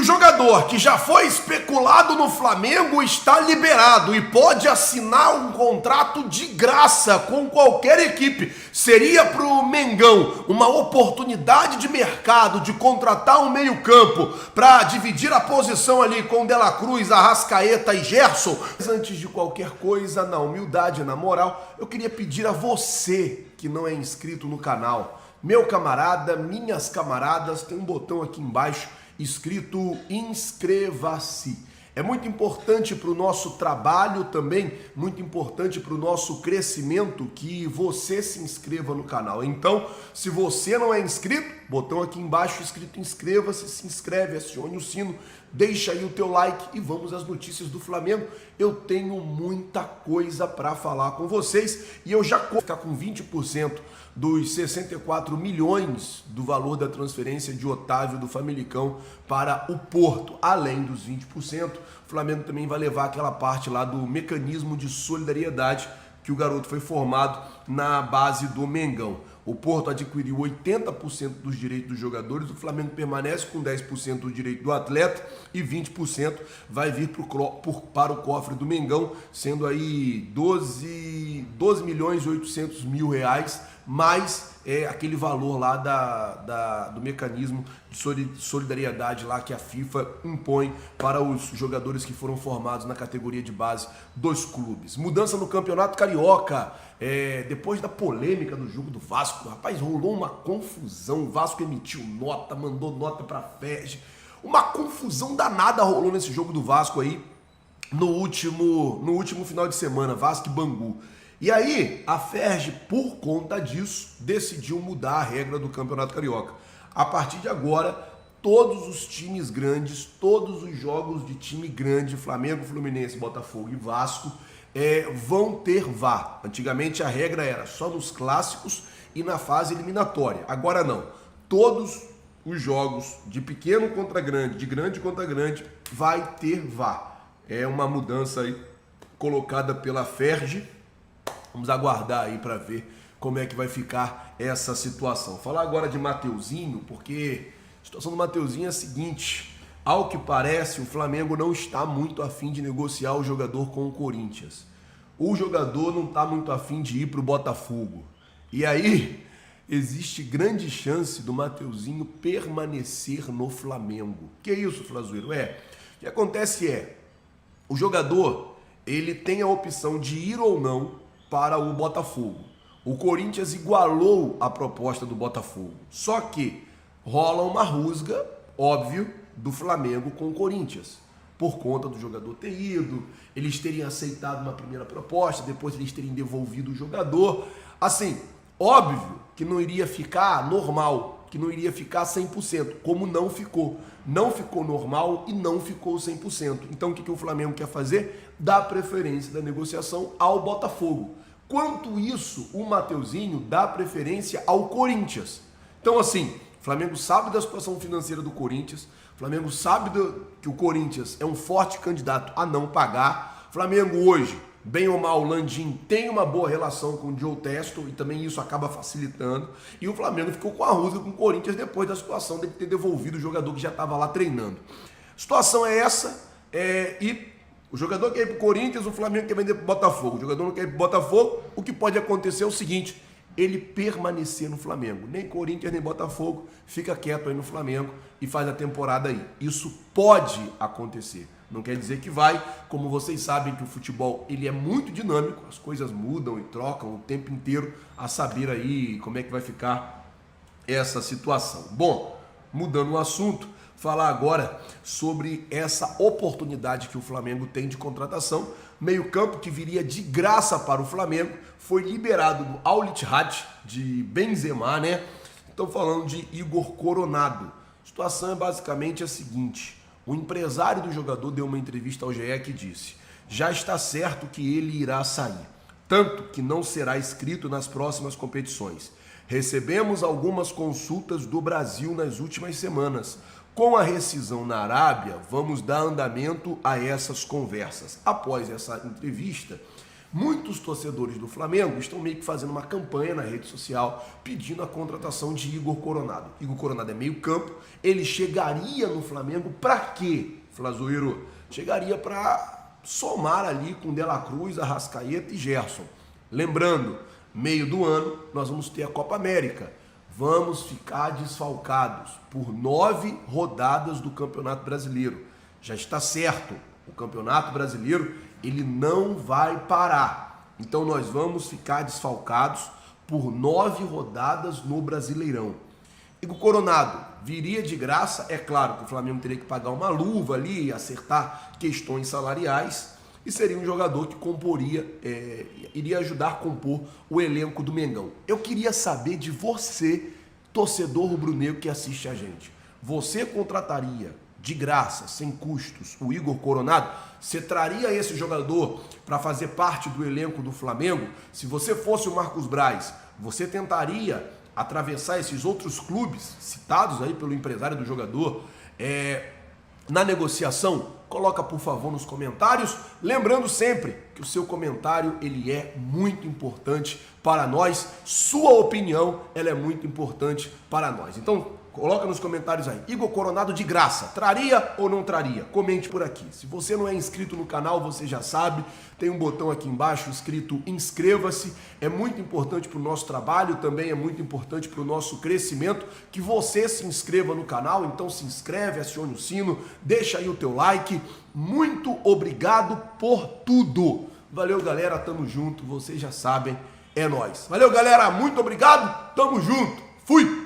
jogador que já foi especulado no Flamengo está liberado e pode assinar um contrato de graça com qualquer equipe. Seria para o Mengão uma oportunidade de mercado de contratar um meio-campo para dividir a posição ali com De La Cruz, Arrascaeta e Gerson. Mas antes de qualquer coisa, na humildade, na moral, eu queria pedir a você que não é inscrito no canal, meu camarada, minhas camaradas, tem um botão aqui embaixo escrito inscreva-se. É muito importante para o nosso trabalho também, muito importante para o nosso crescimento que você se inscreva no canal. Então, se você não é inscrito, botão aqui embaixo escrito inscreva-se, se inscreve, acione o sino, deixa aí o teu like e vamos às notícias do Flamengo. Eu tenho muita coisa para falar com vocês e eu já vou ficar com 20% dos 64 milhões do valor da transferência de Otávio do Famalicão para o Porto. Além dos 20%, o Flamengo também vai levar aquela parte lá do mecanismo de solidariedade que o garoto foi formado na base do Mengão. O Porto adquiriu 80% dos direitos dos jogadores, o Flamengo permanece com 10% do direito do atleta e 20% vai vir para o cofre do Mengão, sendo aí 12 milhões e 800 mil reais, mais aquele valor lá do mecanismo de solidariedade lá que a FIFA impõe para os jogadores que foram formados na categoria de base dos clubes. Mudança no Campeonato Carioca. Depois da polêmica do jogo do Vasco, rapaz, rolou uma confusão. O Vasco emitiu nota, mandou nota para a FERJ. Uma confusão danada rolou nesse jogo do Vasco aí no último final de semana, Vasco e Bangu. E aí, a FERJ, por conta disso, decidiu mudar a regra do Campeonato Carioca. A partir de agora, todos os times grandes, todos os jogos de time grande, Flamengo, Fluminense, Botafogo e Vasco, vão ter VAR. Antigamente a regra era só nos clássicos e na fase eliminatória. Agora não. Todos os jogos de pequeno contra grande, de grande contra grande, vai ter VAR. É uma mudança aí colocada pela FERJ. Vamos aguardar aí para ver como é que vai ficar essa situação. Falar agora de Mateuzinho, porque a situação do Mateuzinho é a seguinte: ao que parece, o Flamengo não está muito afim de negociar o jogador com o Corinthians. O jogador não está muito afim de ir para o Botafogo. E aí, existe grande chance do Mateuzinho permanecer no Flamengo. Que isso, Flazoeiro? O que acontece o jogador, ele tem a opção de ir ou não para o Botafogo. O Corinthians igualou a proposta do Botafogo. Só que rola uma rusga, óbvio, do Flamengo com o Corinthians. Por conta do jogador ter ido, eles terem aceitado uma primeira proposta, depois eles terem devolvido o jogador. Assim, óbvio que não iria ficar normal, que não iria ficar 100%, como não ficou. Não ficou normal e não ficou 100%. Então o que o Flamengo quer fazer? Dar preferência da negociação ao Botafogo. Quanto isso, o Mateuzinho dá preferência ao Corinthians. Então assim, o Flamengo sabe da situação financeira do Corinthians, o Flamengo sabe que o Corinthians é um forte candidato a não pagar. O Flamengo hoje, bem ou mal, o Landim tem uma boa relação com o Joe Testo e também isso acaba facilitando. E o Flamengo ficou com a rusga com o Corinthians depois da situação dele ter devolvido o jogador que já estava lá treinando. A situação é essa, e o jogador quer ir para o Corinthians, o Flamengo quer vender para o Botafogo. O jogador não quer ir para o Botafogo, o que pode acontecer é o seguinte: ele permanecer no Flamengo. Nem Corinthians, nem Botafogo, fica quieto aí no Flamengo e faz a temporada aí. Isso pode acontecer. Não quer dizer que vai, como vocês sabem que o futebol ele é muito dinâmico, as coisas mudam e trocam o tempo inteiro, a saber aí como é que vai ficar essa situação. Bom, mudando o assunto, falar agora sobre essa oportunidade que o Flamengo tem de contratação. Meio-campo que viria de graça para o Flamengo foi liberado do Al Ittihad de Benzema, né? Estou falando de Igor Coronado. A situação é basicamente a seguinte: o empresário do jogador deu uma entrevista ao GE que disse: já está certo que ele irá sair, tanto que não será inscrito nas próximas competições. Recebemos algumas consultas do Brasil nas últimas semanas. Com a rescisão na Arábia, vamos dar andamento a essas conversas. Após essa entrevista, Muitos torcedores do Flamengo estão meio que fazendo uma campanha na rede social pedindo a contratação de Igor Coronado. Igor Coronado é meio campo, ele chegaria no Flamengo para quê, Flazoeiro? Chegaria para somar ali com De La Cruz, Arrascaeta e Gerson. Lembrando, meio do ano nós vamos ter a Copa América. Vamos ficar desfalcados por 9 rodadas do Campeonato Brasileiro. Já está certo, o Campeonato Brasileiro ele não vai parar. Então nós vamos ficar desfalcados por 9 rodadas no Brasileirão. Igor Coronado viria de graça, é claro que o Flamengo teria que pagar uma luva ali, acertar questões salariais, e seria um jogador que iria ajudar a compor o elenco do Mengão. Eu queria saber de você, torcedor rubro-negro que assiste a gente. Você contrataria de graça, sem custos, o Igor Coronado? Você traria esse jogador para fazer parte do elenco do Flamengo? Se você fosse o Marcos Braz, você tentaria atravessar esses outros clubes citados aí pelo empresário do jogador na negociação? Coloca, por favor, nos comentários. Lembrando sempre que o seu comentário ele é muito importante para nós. Sua opinião ela é muito importante para nós. Então, coloca nos comentários aí. Igor Coronado de graça, traria ou não traria? Comente por aqui. Se você não é inscrito no canal, você já sabe, tem um botão aqui embaixo escrito inscreva-se. É muito importante para o nosso trabalho, também é muito importante para o nosso crescimento que você se inscreva no canal. Então se inscreve, acione o sino, deixa aí o teu like. Muito obrigado por tudo. Valeu, galera, tamo junto, vocês já sabem, é nóis. Valeu, galera, muito obrigado, tamo junto, fui!